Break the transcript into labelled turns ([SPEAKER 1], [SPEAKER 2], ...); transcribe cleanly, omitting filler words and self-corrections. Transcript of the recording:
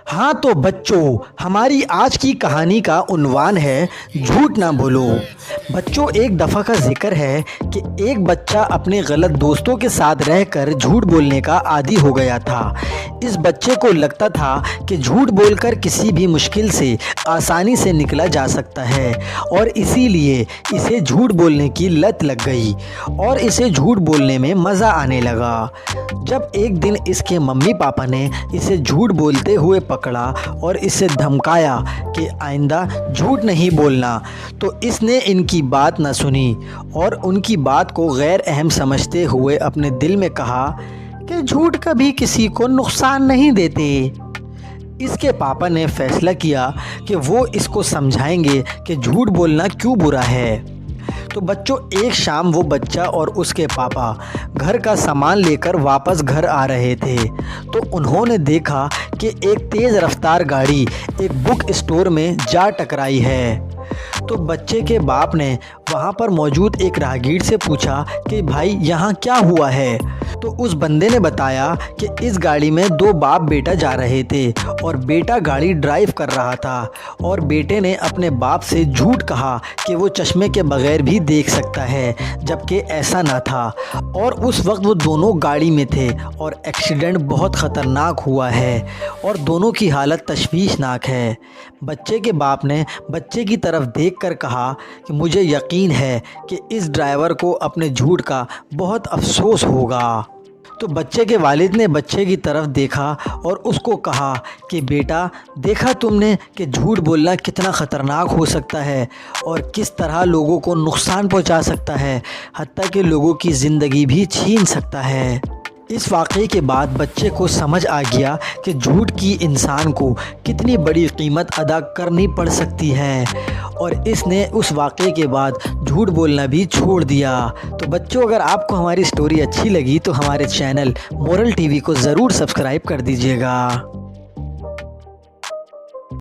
[SPEAKER 1] हाँ तो बच्चों, हमारी आज की कहानी का उन्वान है झूठ ना बोलो। बच्चों, एक दफ़ा का जिक्र है कि एक बच्चा अपने गलत दोस्तों के साथ रहकर झूठ बोलने का आदी हो गया था। इस बच्चे को लगता था कि झूठ बोलकर किसी भी मुश्किल से आसानी से निकला जा सकता है और इसीलिए इसे झूठ बोलने की लत लग गई और इसे झूठ बोलने में मज़ा आने लगा। जब एक दिन इसके मम्मी पापा ने इसे झूठ बोलते हुए पकड़ा और इसे धमकाया कि आइंदा झूठ नहीं बोलना, तो इसने इनकी बात न सुनी और उनकी बात को गैर अहम समझते हुए अपने दिल में कहा कि झूठ कभी किसी को नुकसान नहीं देते। इसके पापा ने फैसला किया कि वो इसको समझाएंगे कि झूठ बोलना क्यों बुरा है। तो बच्चों, एक शाम वो बच्चा और उसके पापा घर का सामान लेकर वापस घर आ रहे थे तो उन्होंने देखा कि एक तेज़ रफ्तार गाड़ी एक बुक स्टोर में जा टकराई है। तो बच्चे के बाप ने वहाँ पर मौजूद एक राहगीर से पूछा कि भाई यहाँ क्या हुआ है। तो उस बंदे ने बताया कि इस गाड़ी में दो बाप बेटा जा रहे थे और बेटा गाड़ी ड्राइव कर रहा था और बेटे ने अपने बाप से झूठ कहा कि वो चश्मे के बगैर भी देख सकता है, जबकि ऐसा ना था और उस वक्त वो दोनों गाड़ी में थे और एक्सीडेंट बहुत ख़तरनाक हुआ है और दोनों की हालत तशवीशनाक है। बच्चे के बाप ने बच्चे की तरफ देखकर कहा कि मुझे यकीन है कि इस ड्राइवर को अपने झूठ का बहुत अफसोस होगा। तो बच्चे के वालिद ने बच्चे की तरफ देखा और उसको कहा कि बेटा, देखा तुमने कि झूठ बोलना कितना ख़तरनाक हो सकता है और किस तरह लोगों को नुकसान पहुंचा सकता है, हत्ता कि लोगों की ज़िंदगी भी छीन सकता है। इस वाक़े के बाद बच्चे को समझ आ गया कि झूठ की इंसान को कितनी बड़ी कीमत अदा करनी पड़ सकती है और इसने उस वाक़े के बाद झूठ बोलना भी छोड़ दिया। तो बच्चों, अगर आपको हमारी स्टोरी अच्छी लगी तो हमारे चैनल मोरल टीवी को ज़रूर सब्सक्राइब कर दीजिएगा।